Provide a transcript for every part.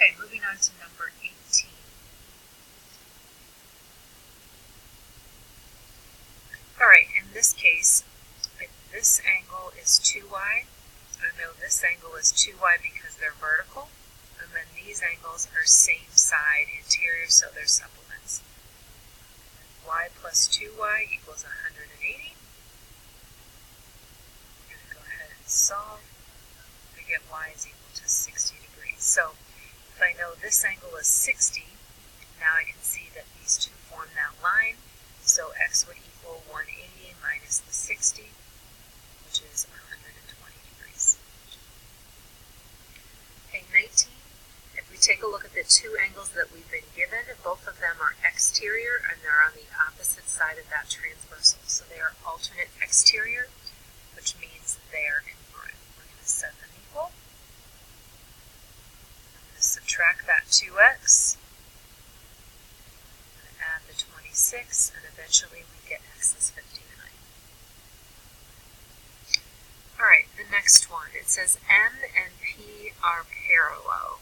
Okay, moving on to number 18. Alright, in this case, if this angle is 2y, I know this angle is 2y because they're vertical, and then these angles are same side interior, so they're supplements. Y plus 2y equals 180. We're going to go ahead and solve. We get y is equal to 60 degrees. So if I know this angle is 60, now I can see that these two form that line. So x would equal 180 minus the 60, which is 120 degrees. Okay, 19. If we take a look at the two angles that we've been given, both of them are exterior and they're on the opposite side of that transversal. So they are alternate exterior, which means they are congruent. We're going to set them equal. I'm going to subtract that 2x. I'm going to add the 26, and eventually we get x is 59. Alright, the next one. It says M and P are parallel.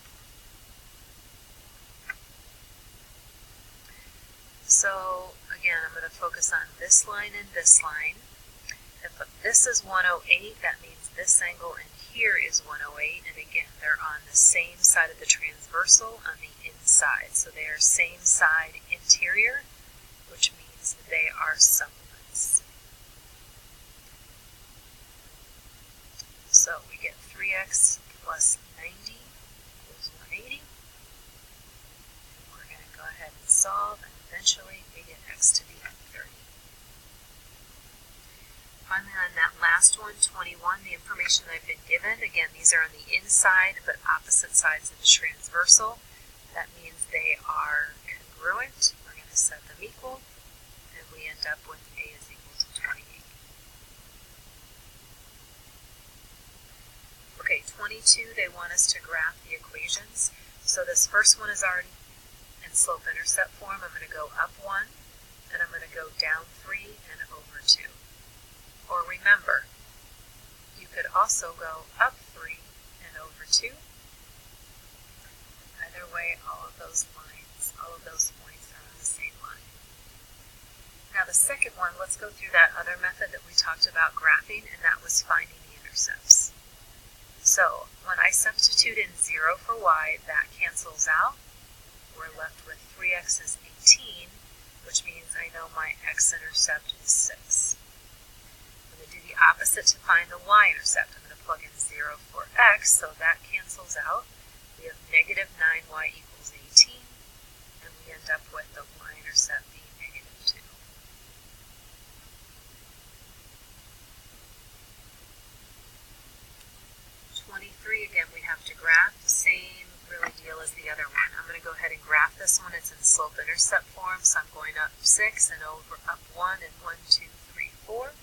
So, again, I'm going to focus on this line and this line. If this is 108, that means this angle in here is 108, and again, they're on the same side of the transversal on the inside. So they are same side interior, which means they are supplements. So we get 3x plus 90 equals 180. We're going to go ahead and solve, and eventually we get x to be 30. Finally, on that last one, 21, the information that I've been given, again, these are on the inside but opposite sides of the transversal. That means they are congruent. We're going to set them equal, and we end up with a is equal to 28. Okay, 22, they want us to graph the equations. So this first one is already in slope-intercept form. I'm going to go up 1, and I'm going to go down 3 and over 2. Or remember, you could also go up 3 and over 2. Either way, all of those lines, all of those points are on the same line. Now the second one, let's go through that other method that we talked about graphing, and that was finding the intercepts. So when I substitute in 0 for y, that cancels out. We're left with 3x is 18, which means I know my x-intercept is 6. I'm going to do the opposite to find the y-intercept. I'm going to plug in 0 for x, so that cancels out. We have negative 9y equals 18, and we end up with the y-intercept being negative 2. Again, we have to graph the same really deal as the other one. I'm going to go ahead and graph this one. It's in slope-intercept form, so I'm going up 6 and over up 1 and 1, 2, 3, 4.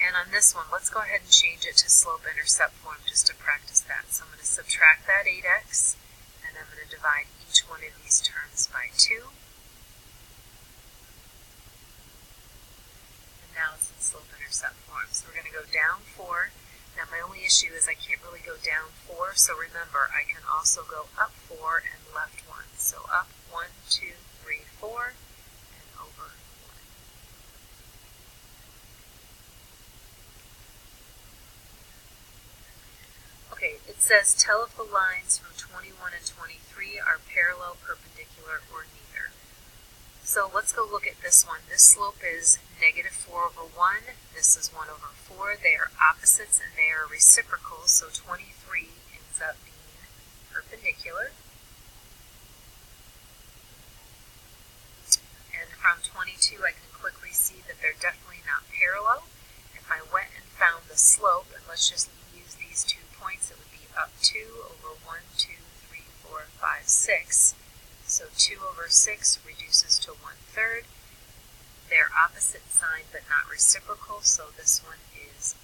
And on this one, let's go ahead and change it to slope-intercept form just to practice that. So I'm going to subtract that 8x, and I'm going to divide each one of these terms by 2. Now it's in slope-intercept form. So we're going to go down 4. Now my only issue is I can't really go down 4, so remember I can also go up 4 and left 1. So up 1, 2, 3, 4, and over 1. Okay, it says tell if the lines from 21 and 23 are parallel, perpendicular, or neither. So let's go look at this one. This slope is negative 4 over 1. This is 1 over 4. They are opposites and they are reciprocal, so 23 ends up being perpendicular. And from 22, I can quickly see that they're definitely not parallel. If I went and found the slope, and let's just use these 2 points, it would be up 2 over 1, 2, 3, 4, 5, 6. So 2 over 6 reduces to 1/3. They're opposite sign but not reciprocal, so this one is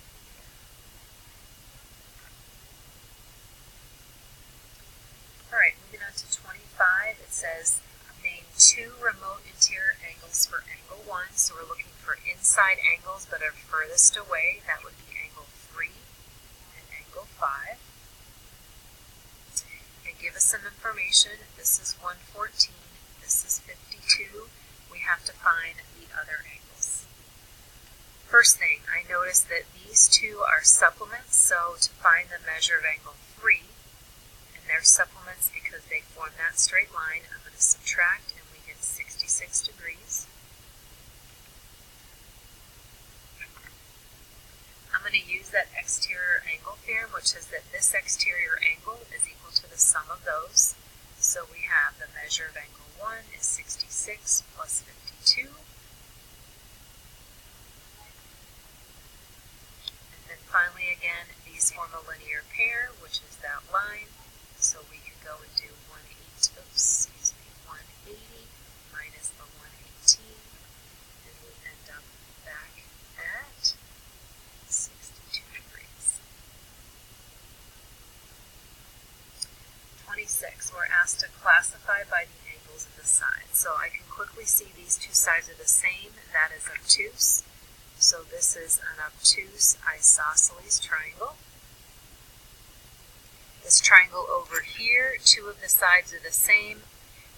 Alright, moving on to 25, it says name 2 remote interior angles for angle 1. So we're looking for inside angles that are furthest away. That would be angle 3 and angle 5. some information. This is 114, this is 52. We have to find the other angles. First thing, I notice that these two are supplements, so to find the measure of angle 3, and they're supplements because they form that straight line, I'm going to subtract and we get 66 degrees. I'm going to use that exterior angle theorem, which says that this exterior angle is equal to the sum of those. So we have the measure of angle 1 is 66 plus 52. And then finally again, these form a linear pair, which is that line. So we can go and do 180 minus the 118, and we end up back at 62 degrees. 26, we're asked to classify by the angles of the sides. So I can quickly see these two sides are the same, and that is obtuse. So this is an obtuse isosceles triangle. This triangle over here, two of the sides are the same.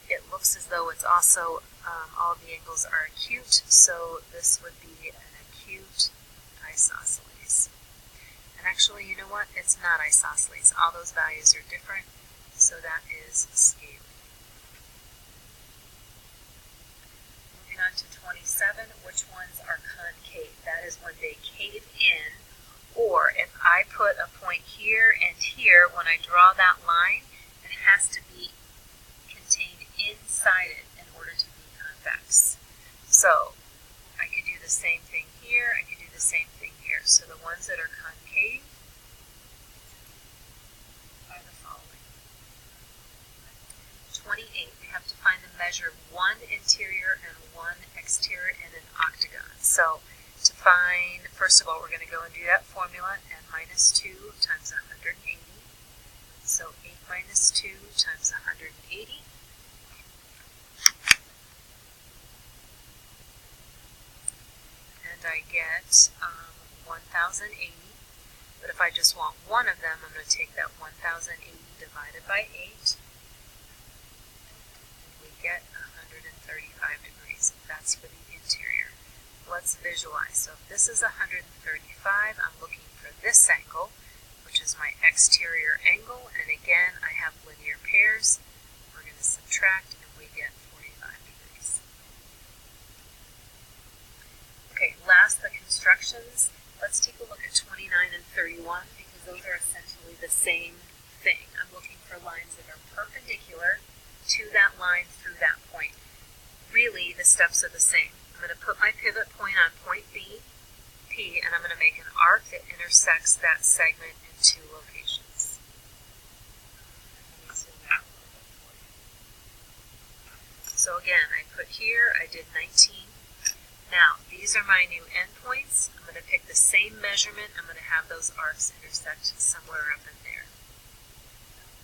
It looks as though it's also, all of the angles are acute, so this would be an acute isosceles. And actually, you know what? It's not isosceles. All those values are different, so that is scaly. Moving on to 27, which ones are concave? That is when they cave in, or if I put a point here and here, when I draw that line, it has to be contained inside it in order to be convex. So I could do the same thing here, I could do the same thing here. So the ones that are concave are the following. 28, we have to find the measure of one interior and one exterior in an octagon. So to find, first of all, we're going to go and do that formula, n minus 2 times 180. So 8 minus 2 times 180. And I get 1,080. But if I just want one of them, I'm going to take that 1,080 divided by 8. And we get 135 degrees. That's for the interior. Let's visualize. So if this is 135, I'm looking for this angle, which is my exterior angle, and again, I have linear pairs. We're going to subtract, and we get 45 degrees. Okay, last, the constructions. Let's take a look at 29 and 31, because those are essentially the same thing. I'm looking for lines that are perpendicular to that line through that point. Really, the steps are the same. I'm going to put my pivot point on point B, P, and I'm going to make an arc that intersects that segment in two locations. Let me zoom out a little bit for you. So again, I put here, I did 19. Now, these are my new endpoints. I'm going to pick the same measurement. I'm going to have those arcs intersect somewhere up in there.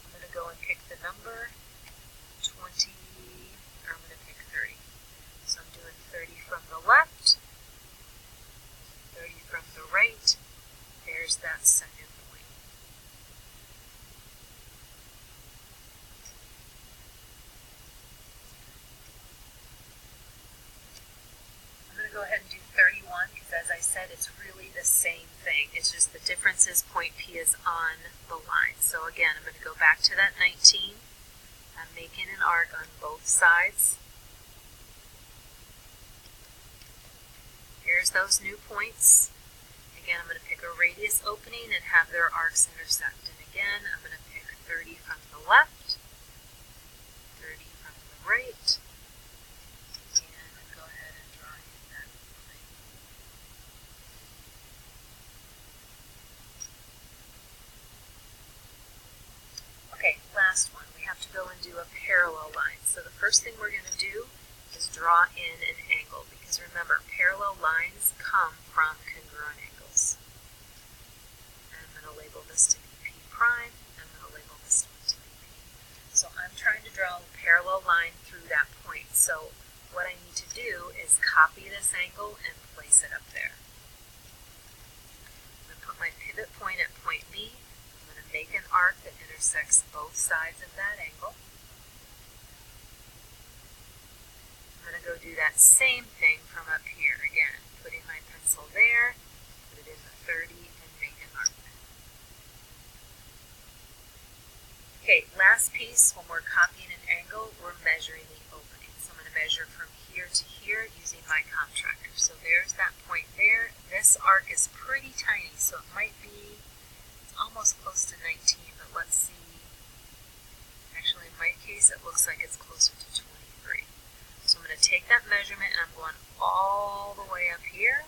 I'm going to go and pick the number 20, or I'm going to pick 30. So I'm doing 30 from the left, 30 from the right. There's that second point. I'm going to go ahead and do 31 because, as I said, it's really the same thing. It's just the difference is point P is on the line. So again, I'm going to go back to that 19. I'm making an arc on both sides. Here's those new points. Again, I'm going to pick a radius opening and have their arcs intersect. And again, I'm going to pick 30 from the left, 30 from the right, and go ahead and draw in that line. Okay, last one. We have to go and do a parallel line. So the first thing we're going to do is draw in an angle, because remember, parallel lines come from congruent angles. And I'm going to label this to be P prime, and I'm going to label this one to be P. So I'm trying to draw a parallel line through that point. So what I need to do is copy this angle and place it up there. I'm going to put my pivot point at point B. I'm going to make an arc that intersects intersects both sides of that angle. I'm going to go do that same thing from up here again, putting my pencil there, put it in the 30 and make an arc. Okay, last piece, when we're copying an angle, we're measuring the opening. So I'm going to measure from here to here using my comptractor. So there's that point there. This arc is pretty tiny, so it might be, it's almost close to 19, but let's see. Actually, in my case, it looks like it's closer to 23. So I'm going to take that measurement and I'm going all the way up here.